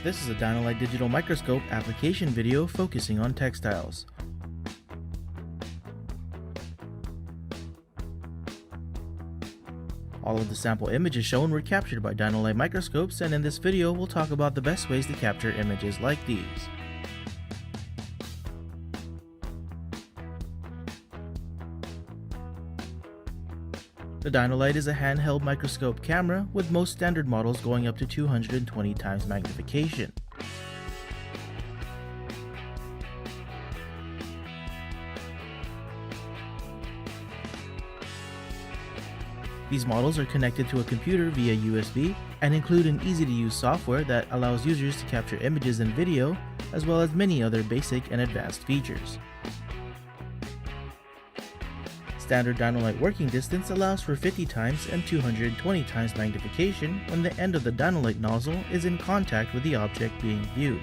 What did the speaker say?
This is a Dynalite digital microscope application video focusing on textiles. All of the sample images shown were captured by Dynalite microscopes, and in this video we'll talk about the best ways to capture images like these. The Dynalite is a handheld microscope camera, with most standard models going up to 220 times magnification. These models are connected to a computer via USB and include an easy-to-use software that allows users to capture images and video, as well as many other basic and advanced features. Standard Dynalite working distance allows for 50 times and 220 times magnification when the end of the Dynalite nozzle is in contact with the object being viewed.